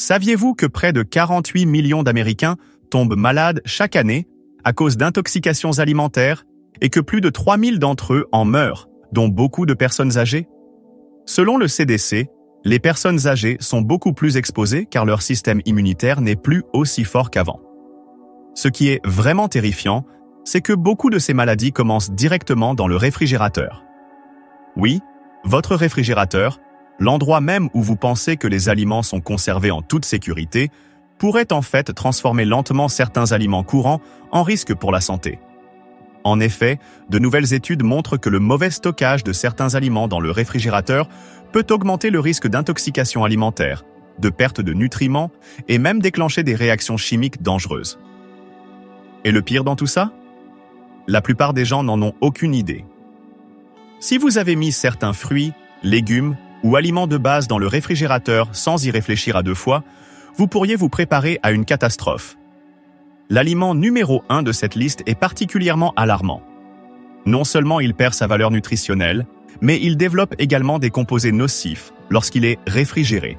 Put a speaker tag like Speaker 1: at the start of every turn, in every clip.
Speaker 1: Saviez-vous que près de 48 millions d'Américains tombent malades chaque année à cause d'intoxications alimentaires et que plus de 3000 d'entre eux en meurent, dont beaucoup de personnes âgées? Selon le CDC, les personnes âgées sont beaucoup plus exposées car leur système immunitaire n'est plus aussi fort qu'avant. Ce qui est vraiment terrifiant, c'est que beaucoup de ces maladies commencent directement dans le réfrigérateur. Oui, votre réfrigérateur, l'endroit même où vous pensez que les aliments sont conservés en toute sécurité, pourrait en fait transformer lentement certains aliments courants en risque pour la santé. En effet, de nouvelles études montrent que le mauvais stockage de certains aliments dans le réfrigérateur peut augmenter le risque d'intoxication alimentaire, de perte de nutriments et même déclencher des réactions chimiques dangereuses. Et le pire dans tout ça? La plupart des gens n'en ont aucune idée. Si vous avez mis certains fruits, légumes ou aliments de base dans le réfrigérateur sans y réfléchir à deux fois, vous pourriez vous préparer à une catastrophe. L'aliment numéro 1 de cette liste est particulièrement alarmant. Non seulement il perd sa valeur nutritionnelle, mais il développe également des composés nocifs lorsqu'il est réfrigéré.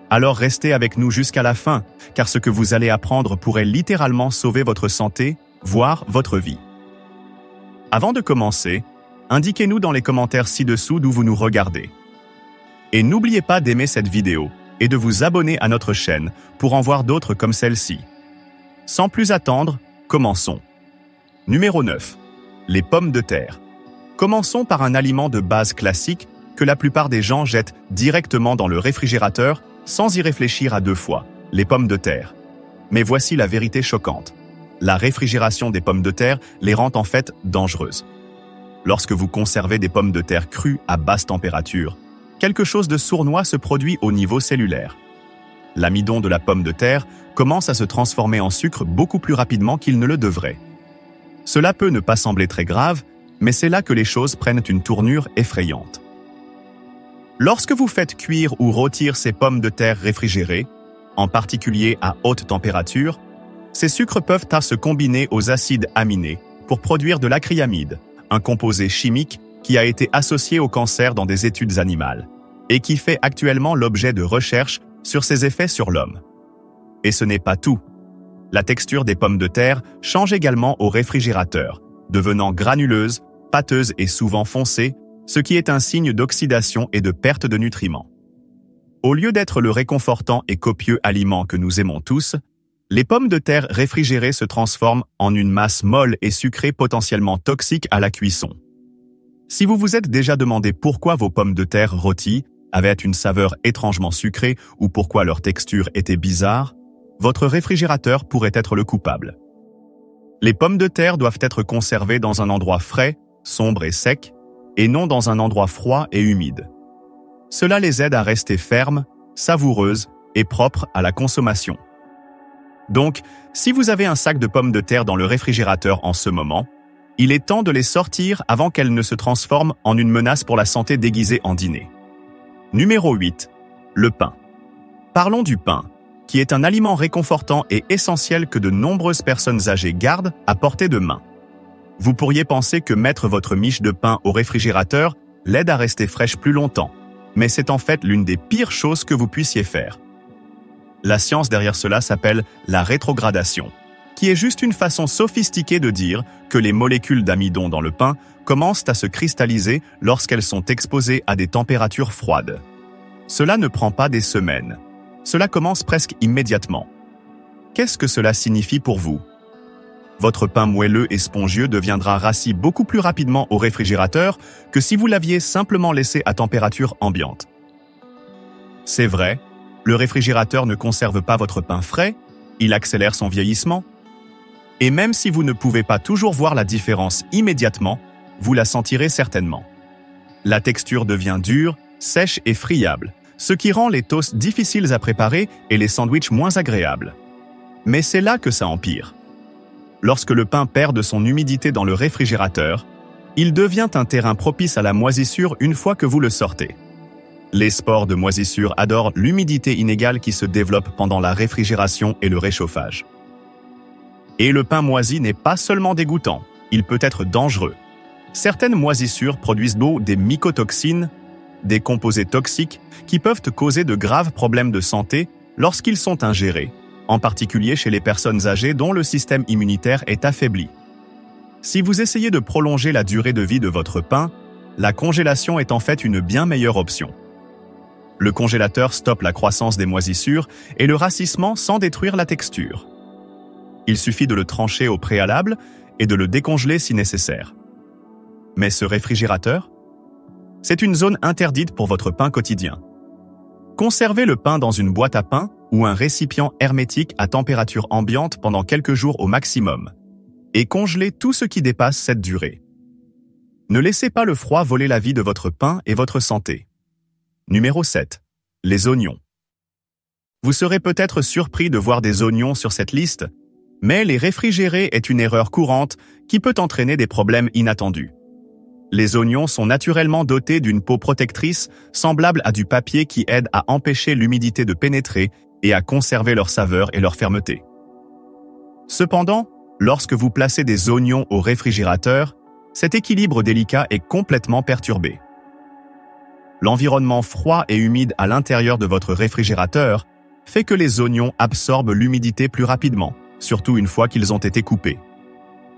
Speaker 1: Alors restez avec nous jusqu'à la fin, car ce que vous allez apprendre pourrait littéralement sauver votre santé, voire votre vie. Avant de commencer, indiquez-nous dans les commentaires ci-dessous d'où vous nous regardez. Et n'oubliez pas d'aimer cette vidéo et de vous abonner à notre chaîne pour en voir d'autres comme celle-ci. Sans plus attendre, commençons. Numéro 9. Les pommes de terre. Commençons par un aliment de base classique que la plupart des gens jettent directement dans le réfrigérateur sans y réfléchir à deux fois, les pommes de terre. Mais voici la vérité choquante. La réfrigération des pommes de terre les rend en fait dangereuses. Lorsque vous conservez des pommes de terre crues à basse température, quelque chose de sournois se produit au niveau cellulaire. L'amidon de la pomme de terre commence à se transformer en sucre beaucoup plus rapidement qu'il ne le devrait. Cela peut ne pas sembler très grave, mais c'est là que les choses prennent une tournure effrayante. Lorsque vous faites cuire ou rôtir ces pommes de terre réfrigérées, en particulier à haute température, ces sucres peuvent se combiner aux acides aminés pour produire de l'acrylamide, un composé chimique qui a été associé au cancer dans des études animales et qui fait actuellement l'objet de recherches sur ses effets sur l'homme. Et ce n'est pas tout. La texture des pommes de terre change également au réfrigérateur, devenant granuleuse, pâteuse et souvent foncée, ce qui est un signe d'oxydation et de perte de nutriments. Au lieu d'être le réconfortant et copieux aliment que nous aimons tous, les pommes de terre réfrigérées se transforment en une masse molle et sucrée potentiellement toxique à la cuisson. Si vous vous êtes déjà demandé pourquoi vos pommes de terre rôties avaient une saveur étrangement sucrée ou pourquoi leur texture était bizarre, votre réfrigérateur pourrait être le coupable. Les pommes de terre doivent être conservées dans un endroit frais, sombre et sec, et non dans un endroit froid et humide. Cela les aide à rester fermes, savoureuses et propres à la consommation. Donc, si vous avez un sac de pommes de terre dans le réfrigérateur en ce moment, il est temps de les sortir avant qu'elles ne se transforment en une menace pour la santé déguisée en dîner. Numéro 8. Le pain. Parlons du pain, qui est un aliment réconfortant et essentiel que de nombreuses personnes âgées gardent à portée de main. Vous pourriez penser que mettre votre miche de pain au réfrigérateur l'aide à rester fraîche plus longtemps, mais c'est en fait l'une des pires choses que vous puissiez faire. La science derrière cela s'appelle la rétrogradation, qui est juste une façon sophistiquée de dire que les molécules d'amidon dans le pain commencent à se cristalliser lorsqu'elles sont exposées à des températures froides. Cela ne prend pas des semaines. Cela commence presque immédiatement. Qu'est-ce que cela signifie pour vous? Votre pain moelleux et spongieux deviendra rassis beaucoup plus rapidement au réfrigérateur que si vous l'aviez simplement laissé à température ambiante. C'est vrai, le réfrigérateur ne conserve pas votre pain frais, il accélère son vieillissement. Et même si vous ne pouvez pas toujours voir la différence immédiatement, vous la sentirez certainement. La texture devient dure, sèche et friable, ce qui rend les toasts difficiles à préparer et les sandwichs moins agréables. Mais c'est là que ça empire. Lorsque le pain perd de son humidité dans le réfrigérateur, il devient un terrain propice à la moisissure une fois que vous le sortez. Les spores de moisissure adorent l'humidité inégale qui se développe pendant la réfrigération et le réchauffage. Et le pain moisi n'est pas seulement dégoûtant, il peut être dangereux. Certaines moisissures produisent des mycotoxines, des composés toxiques qui peuvent causer de graves problèmes de santé lorsqu'ils sont ingérés, en particulier chez les personnes âgées dont le système immunitaire est affaibli. Si vous essayez de prolonger la durée de vie de votre pain, la congélation est en fait une bien meilleure option. Le congélateur stoppe la croissance des moisissures et le rassissement sans détruire la texture. Il suffit de le trancher au préalable et de le décongeler si nécessaire. Mais ce réfrigérateur? C'est une zone interdite pour votre pain quotidien. Conservez le pain dans une boîte à pain ou un récipient hermétique à température ambiante pendant quelques jours au maximum, et congelez tout ce qui dépasse cette durée. Ne laissez pas le froid voler la vie de votre pain et votre santé. Numéro 7. Les oignons. Vous serez peut-être surpris de voir des oignons sur cette liste, mais les réfrigérer est une erreur courante qui peut entraîner des problèmes inattendus. Les oignons sont naturellement dotés d'une peau protectrice semblable à du papier qui aide à empêcher l'humidité de pénétrer et à conserver leur saveur et leur fermeté. Cependant, lorsque vous placez des oignons au réfrigérateur, cet équilibre délicat est complètement perturbé. L'environnement froid et humide à l'intérieur de votre réfrigérateur fait que les oignons absorbent l'humidité plus rapidement, surtout une fois qu'ils ont été coupés.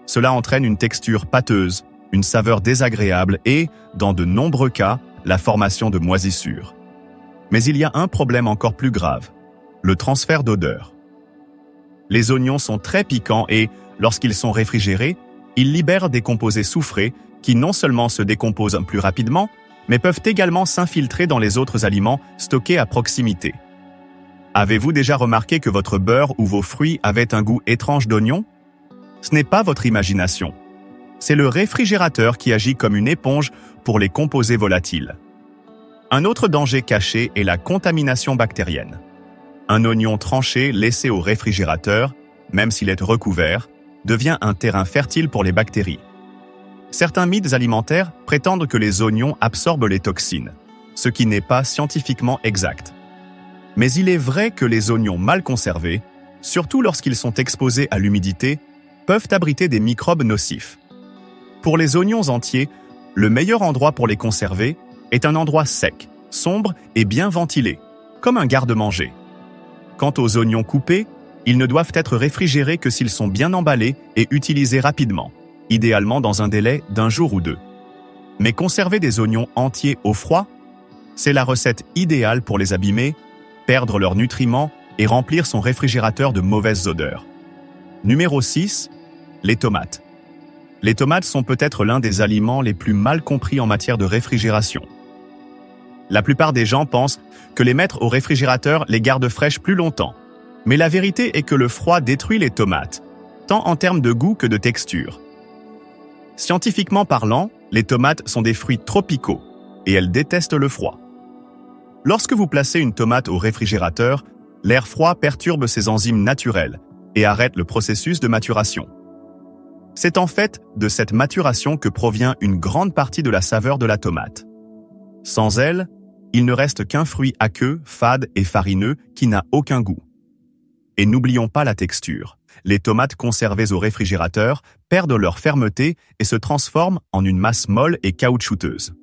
Speaker 1: Cela entraîne une texture pâteuse, une saveur désagréable et, dans de nombreux cas, la formation de moisissures. Mais il y a un problème encore plus grave, le transfert d'odeur. Les oignons sont très piquants et, lorsqu'ils sont réfrigérés, ils libèrent des composés soufrés qui non seulement se décomposent plus rapidement, mais peuvent également s'infiltrer dans les autres aliments stockés à proximité. Avez-vous déjà remarqué que votre beurre ou vos fruits avaient un goût étrange d'oignon? Ce n'est pas votre imagination. C'est le réfrigérateur qui agit comme une éponge pour les composés volatiles. Un autre danger caché est la contamination bactérienne. Un oignon tranché laissé au réfrigérateur, même s'il est recouvert, devient un terrain fertile pour les bactéries. Certains mythes alimentaires prétendent que les oignons absorbent les toxines, ce qui n'est pas scientifiquement exact. Mais il est vrai que les oignons mal conservés, surtout lorsqu'ils sont exposés à l'humidité, peuvent abriter des microbes nocifs. Pour les oignons entiers, le meilleur endroit pour les conserver est un endroit sec, sombre et bien ventilé, comme un garde-manger. Quant aux oignons coupés, ils ne doivent être réfrigérés que s'ils sont bien emballés et utilisés rapidement, idéalement dans un délai d'1 jour ou 2. Mais conserver des oignons entiers au froid, c'est la recette idéale pour les abîmer, perdre leurs nutriments et remplir son réfrigérateur de mauvaises odeurs. Numéro 6. Les tomates. Les tomates sont peut-être l'un des aliments les plus mal compris en matière de réfrigération. La plupart des gens pensent que les mettre au réfrigérateur les garde fraîches plus longtemps. Mais la vérité est que le froid détruit les tomates, tant en termes de goût que de texture. Scientifiquement parlant, les tomates sont des fruits tropicaux et elles détestent le froid. Lorsque vous placez une tomate au réfrigérateur, l'air froid perturbe ses enzymes naturelles et arrête le processus de maturation. C'est en fait de cette maturation que provient une grande partie de la saveur de la tomate. Sans elle, il ne reste qu'un fruit aqueux, fade et farineux qui n'a aucun goût. Et n'oublions pas la texture. Les tomates conservées au réfrigérateur perdent leur fermeté et se transforment en une masse molle et caoutchouteuse.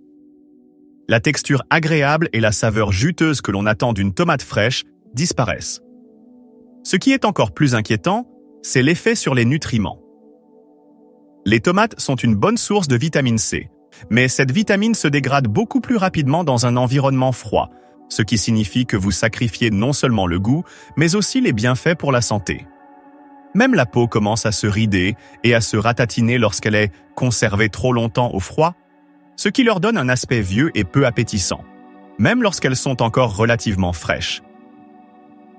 Speaker 1: La texture agréable et la saveur juteuse que l'on attend d'une tomate fraîche disparaissent. Ce qui est encore plus inquiétant, c'est l'effet sur les nutriments. Les tomates sont une bonne source de vitamine C, mais cette vitamine se dégrade beaucoup plus rapidement dans un environnement froid, ce qui signifie que vous sacrifiez non seulement le goût, mais aussi les bienfaits pour la santé. Même la peau commence à se rider et à se ratatiner lorsqu'elle est conservée trop longtemps au froid, ce qui leur donne un aspect vieux et peu appétissant, même lorsqu'elles sont encore relativement fraîches.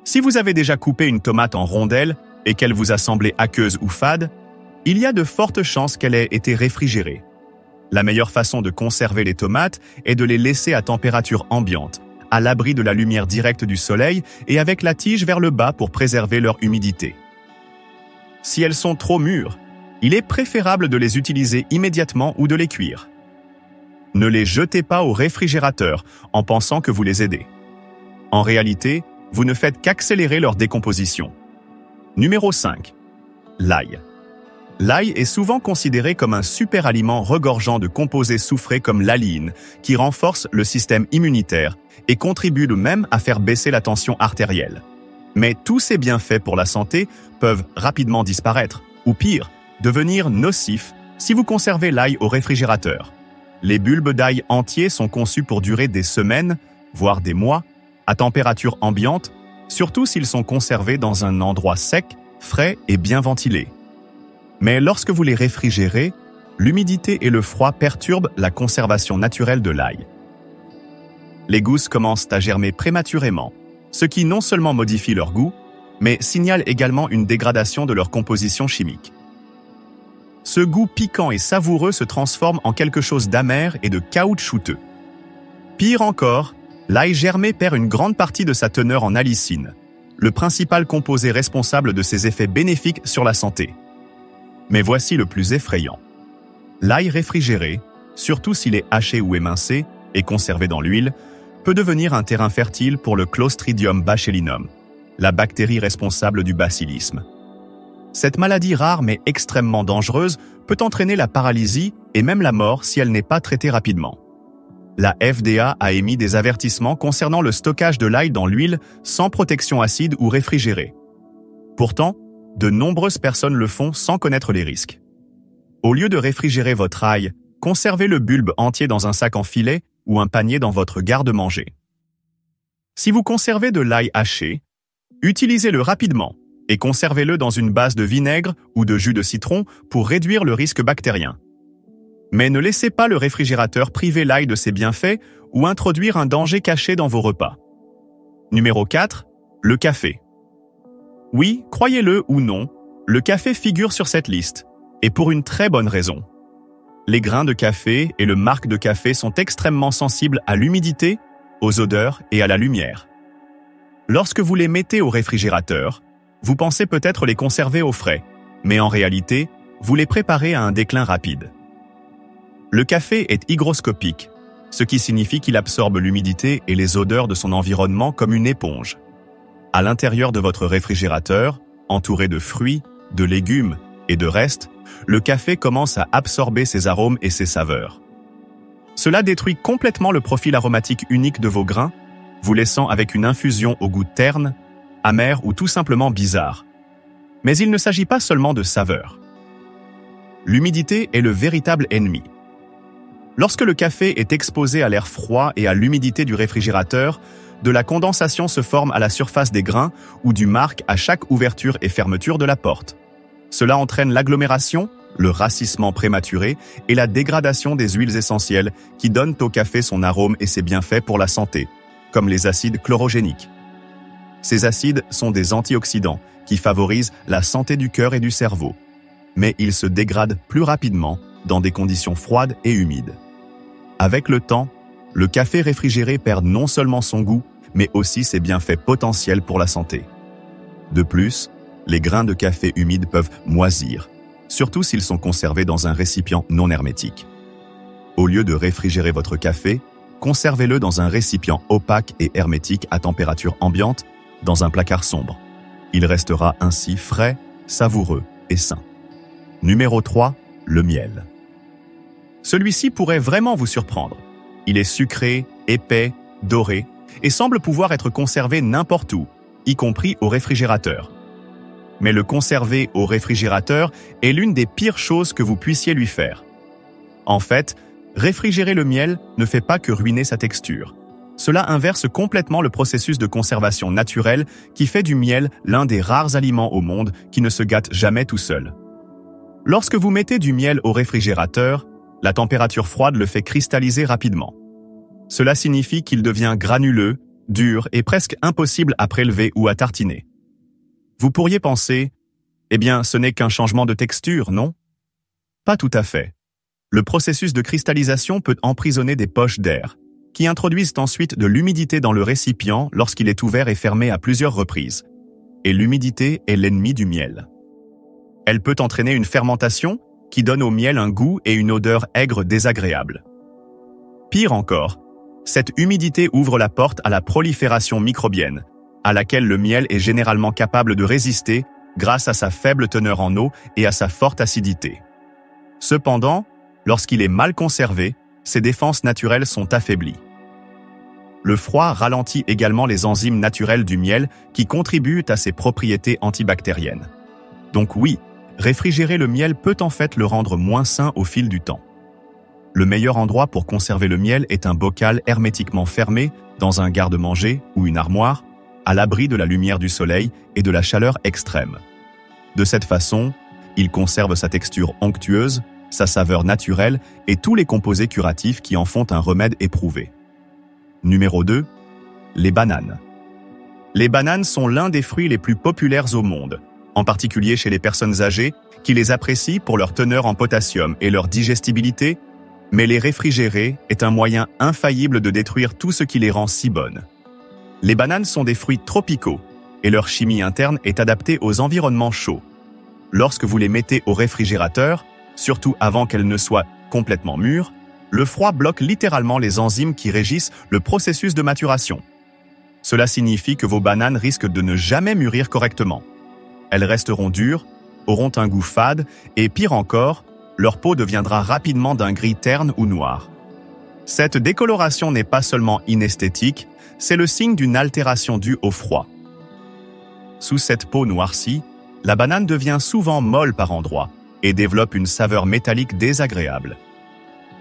Speaker 1: Si vous avez déjà coupé une tomate en rondelles et qu'elle vous a semblé aqueuse ou fade, il y a de fortes chances qu'elle ait été réfrigérée. La meilleure façon de conserver les tomates est de les laisser à température ambiante, à l'abri de la lumière directe du soleil et avec la tige vers le bas pour préserver leur humidité. Si elles sont trop mûres, il est préférable de les utiliser immédiatement ou de les cuire. Ne les jetez pas au réfrigérateur en pensant que vous les aidez. En réalité, vous ne faites qu'accélérer leur décomposition. Numéro 5. L'ail. L'ail est souvent considéré comme un super aliment regorgeant de composés soufrés comme l'aline, qui renforce le système immunitaire et contribue même à faire baisser la tension artérielle. Mais tous ces bienfaits pour la santé peuvent rapidement disparaître, ou pire, devenir nocifs si vous conservez l'ail au réfrigérateur. Les bulbes d'ail entiers sont conçus pour durer des semaines, voire des mois, à température ambiante, surtout s'ils sont conservés dans un endroit sec, frais et bien ventilé. Mais lorsque vous les réfrigérez, l'humidité et le froid perturbent la conservation naturelle de l'ail. Les gousses commencent à germer prématurément, ce qui non seulement modifie leur goût, mais signale également une dégradation de leur composition chimique. Ce goût piquant et savoureux se transforme en quelque chose d'amer et de caoutchouteux. Pire encore, l'ail germé perd une grande partie de sa teneur en allicine, le principal composé responsable de ses effets bénéfiques sur la santé. Mais voici le plus effrayant. L'ail réfrigéré, surtout s'il est haché ou émincé et conservé dans l'huile, peut devenir un terrain fertile pour le Clostridium botulinum, la bactérie responsable du bacillisme. Cette maladie rare mais extrêmement dangereuse peut entraîner la paralysie et même la mort si elle n'est pas traitée rapidement. La FDA a émis des avertissements concernant le stockage de l'ail dans l'huile sans protection acide ou réfrigérée. Pourtant, de nombreuses personnes le font sans connaître les risques. Au lieu de réfrigérer votre ail, conservez le bulbe entier dans un sac en filet ou un panier dans votre garde-manger. Si vous conservez de l'ail haché, utilisez-le rapidement et conservez-le dans une base de vinaigre ou de jus de citron pour réduire le risque bactérien. Mais ne laissez pas le réfrigérateur priver l'ail de ses bienfaits ou introduire un danger caché dans vos repas. Numéro 4. Le café. Oui, croyez-le ou non, le café figure sur cette liste, et pour une très bonne raison. Les grains de café et le marc de café sont extrêmement sensibles à l'humidité, aux odeurs et à la lumière. Lorsque vous les mettez au réfrigérateur, vous pensez peut-être les conserver au frais, mais en réalité, vous les préparez à un déclin rapide. Le café est hygroscopique, ce qui signifie qu'il absorbe l'humidité et les odeurs de son environnement comme une éponge. À l'intérieur de votre réfrigérateur, entouré de fruits, de légumes et de restes, le café commence à absorber ses arômes et ses saveurs. Cela détruit complètement le profil aromatique unique de vos grains, vous laissant avec une infusion au goût terne, amer ou tout simplement bizarre. Mais il ne s'agit pas seulement de saveur. L'humidité est le véritable ennemi. Lorsque le café est exposé à l'air froid et à l'humidité du réfrigérateur, de la condensation se forme à la surface des grains ou du marc à chaque ouverture et fermeture de la porte. Cela entraîne l'agglomération, le rassissement prématuré et la dégradation des huiles essentielles qui donnent au café son arôme et ses bienfaits pour la santé, comme les acides chlorogéniques. Ces acides sont des antioxydants qui favorisent la santé du cœur et du cerveau, mais ils se dégradent plus rapidement dans des conditions froides et humides. Avec le temps, le café réfrigéré perd non seulement son goût, mais aussi ses bienfaits potentiels pour la santé. De plus, les grains de café humides peuvent moisir, surtout s'ils sont conservés dans un récipient non hermétique. Au lieu de réfrigérer votre café, conservez-le dans un récipient opaque et hermétique à température ambiante, dans un placard sombre. Il restera ainsi frais, savoureux et sain. Numéro 3. Le miel. Celui-ci pourrait vraiment vous surprendre. Il est sucré, épais, doré et semble pouvoir être conservé n'importe où, y compris au réfrigérateur. Mais le conserver au réfrigérateur est l'une des pires choses que vous puissiez lui faire. En fait, réfrigérer le miel ne fait pas que ruiner sa texture. Cela inverse complètement le processus de conservation naturelle qui fait du miel l'un des rares aliments au monde qui ne se gâte jamais tout seul. Lorsque vous mettez du miel au réfrigérateur, la température froide le fait cristalliser rapidement. Cela signifie qu'il devient granuleux, dur et presque impossible à prélever ou à tartiner. Vous pourriez penser, eh bien, ce n'est qu'un changement de texture, non? Pas tout à fait. Le processus de cristallisation peut emprisonner des poches d'air, qui introduisent ensuite de l'humidité dans le récipient lorsqu'il est ouvert et fermé à plusieurs reprises. Et l'humidité est l'ennemi du miel. Elle peut entraîner une fermentation qui donne au miel un goût et une odeur aigre désagréable. Pire encore, cette humidité ouvre la porte à la prolifération microbienne, à laquelle le miel est généralement capable de résister grâce à sa faible teneur en eau et à sa forte acidité. Cependant, lorsqu'il est mal conservé, ses défenses naturelles sont affaiblies. le froid ralentit également les enzymes naturelles du miel qui contribuent à ses propriétés antibactériennes. Donc oui, réfrigérer le miel peut en fait le rendre moins sain au fil du temps. Le meilleur endroit pour conserver le miel est un bocal hermétiquement fermé dans un garde-manger ou une armoire, à l'abri de la lumière du soleil et de la chaleur extrême. De cette façon, il conserve sa texture onctueuse, sa saveur naturelle et tous les composés curatifs qui en font un remède éprouvé. Numéro 2. Les bananes. Les bananes sont l'un des fruits les plus populaires au monde, en particulier chez les personnes âgées qui les apprécient pour leur teneur en potassium et leur digestibilité, mais les réfrigérer est un moyen infaillible de détruire tout ce qui les rend si bonnes. Les bananes sont des fruits tropicaux et leur chimie interne est adaptée aux environnements chauds. Lorsque vous les mettez au réfrigérateur, surtout avant qu'elles ne soient complètement mûres, le froid bloque littéralement les enzymes qui régissent le processus de maturation. Cela signifie que vos bananes risquent de ne jamais mûrir correctement. Elles resteront dures, auront un goût fade et pire encore, leur peau deviendra rapidement d'un gris terne ou noir. Cette décoloration n'est pas seulement inesthétique, c'est le signe d'une altération due au froid. Sous cette peau noircie, la banane devient souvent molle par endroits et développe une saveur métallique désagréable.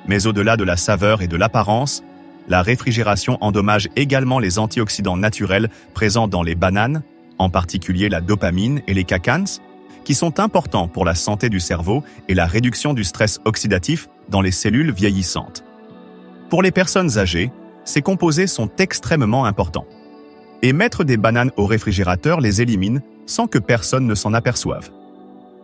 Speaker 1: Mais au-delà de la saveur et de l'apparence, la réfrigération endommage également les antioxydants naturels présents dans les bananes, en particulier la dopamine et les cacans, qui sont importants pour la santé du cerveau et la réduction du stress oxydatif dans les cellules vieillissantes. Pour les personnes âgées, ces composés sont extrêmement importants. Et mettre des bananes au réfrigérateur les élimine sans que personne ne s'en aperçoive.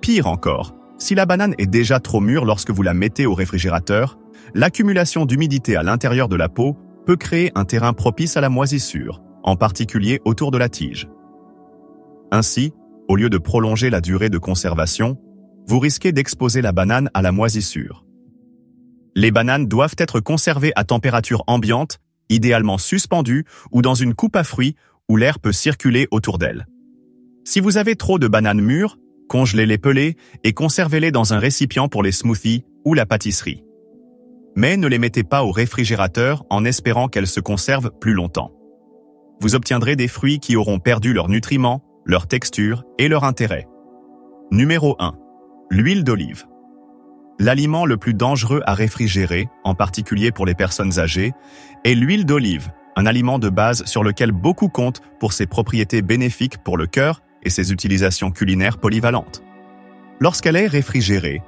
Speaker 1: Pire encore, si la banane est déjà trop mûre lorsque vous la mettez au réfrigérateur, l'accumulation d'humidité à l'intérieur de la peau peut créer un terrain propice à la moisissure, en particulier autour de la tige. Ainsi, au lieu de prolonger la durée de conservation, vous risquez d'exposer la banane à la moisissure. Les bananes doivent être conservées à température ambiante, idéalement suspendues ou dans une coupe à fruits où l'air peut circuler autour d'elles. Si vous avez trop de bananes mûres, congelez-les pelées et conservez-les dans un récipient pour les smoothies ou la pâtisserie. Mais ne les mettez pas au réfrigérateur en espérant qu'elles se conservent plus longtemps. Vous obtiendrez des fruits qui auront perdu leurs nutriments, leur texture et leur intérêt. Numéro 1. L'huile d'olive. L'aliment le plus dangereux à réfrigérer, en particulier pour les personnes âgées, est l'huile d'olive, un aliment de base sur lequel beaucoup comptent pour ses propriétés bénéfiques pour le cœur et ses utilisations culinaires polyvalentes. Lorsqu'elle est réfrigérée,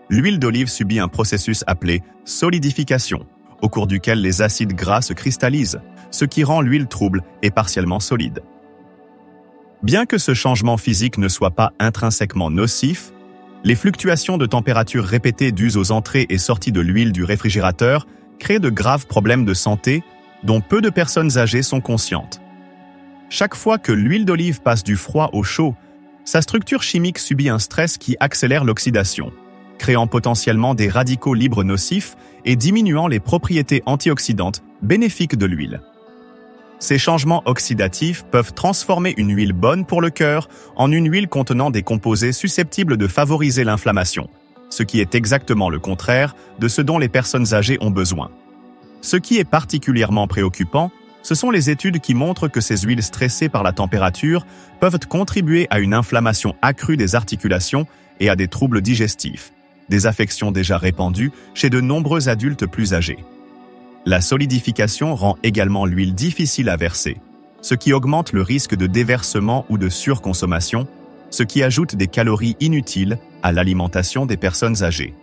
Speaker 1: l'huile d'olive subit un processus appelé solidification, au cours duquel les acides gras se cristallisent, ce qui rend l'huile trouble et partiellement solide. Bien que ce changement physique ne soit pas intrinsèquement nocif, les fluctuations de température répétées dues aux entrées et sorties de l'huile du réfrigérateur créent de graves problèmes de santé dont peu de personnes âgées sont conscientes. Chaque fois que l'huile d'olive passe du froid au chaud, sa structure chimique subit un stress qui accélère l'oxydation, créant potentiellement des radicaux libres nocifs et diminuant les propriétés antioxydantes bénéfiques de l'huile. Ces changements oxydatifs peuvent transformer une huile bonne pour le cœur en une huile contenant des composés susceptibles de favoriser l'inflammation, ce qui est exactement le contraire de ce dont les personnes âgées ont besoin. Ce qui est particulièrement préoccupant, ce sont les études qui montrent que ces huiles stressées par la température peuvent contribuer à une inflammation accrue des articulations et à des troubles digestifs, des affections déjà répandues chez de nombreux adultes plus âgés. La solidification rend également l'huile difficile à verser, ce qui augmente le risque de déversement ou de surconsommation, ce qui ajoute des calories inutiles à l'alimentation des personnes âgées.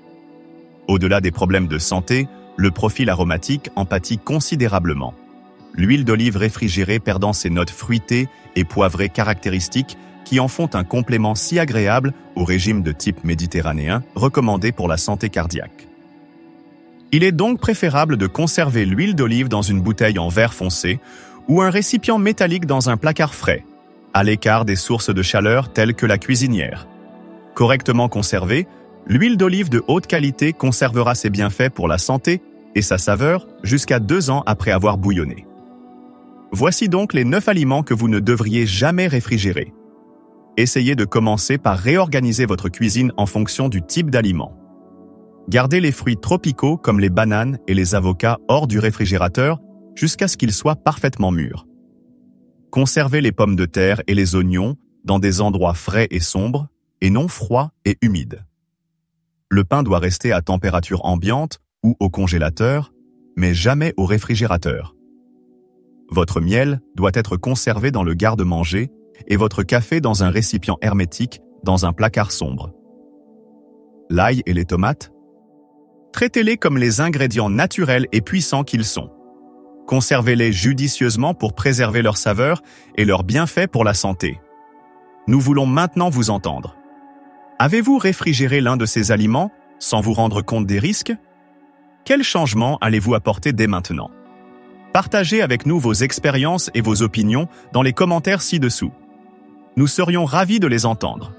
Speaker 1: Au-delà des problèmes de santé, le profil aromatique en pâtit considérablement. L'huile d'olive réfrigérée perdant ses notes fruitées et poivrées caractéristiques qui en font un complément si agréable au régime de type méditerranéen recommandé pour la santé cardiaque. Il est donc préférable de conserver l'huile d'olive dans une bouteille en verre foncé ou un récipient métallique dans un placard frais, à l'écart des sources de chaleur telles que la cuisinière. Correctement conservée, l'huile d'olive de haute qualité conservera ses bienfaits pour la santé et sa saveur jusqu'à 2 ans après avoir bouillonné. Voici donc les 9 aliments que vous ne devriez jamais réfrigérer. Essayez de commencer par réorganiser votre cuisine en fonction du type d'aliment. Gardez les fruits tropicaux comme les bananes et les avocats hors du réfrigérateur jusqu'à ce qu'ils soient parfaitement mûrs. Conservez les pommes de terre et les oignons dans des endroits frais et sombres, et non froids et humides. Le pain doit rester à température ambiante ou au congélateur, mais jamais au réfrigérateur. Votre miel doit être conservé dans le garde-manger et votre café dans un récipient hermétique dans un placard sombre. L'ail et les tomates? Traitez-les comme les ingrédients naturels et puissants qu'ils sont. Conservez-les judicieusement pour préserver leur saveur et leurs bienfaits pour la santé. Nous voulons maintenant vous entendre. Avez-vous réfrigéré l'un de ces aliments sans vous rendre compte des risques? Quels changements allez-vous apporter dès maintenant? Partagez avec nous vos expériences et vos opinions dans les commentaires ci-dessous. Nous serions ravis de les entendre.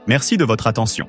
Speaker 1: Merci de votre attention.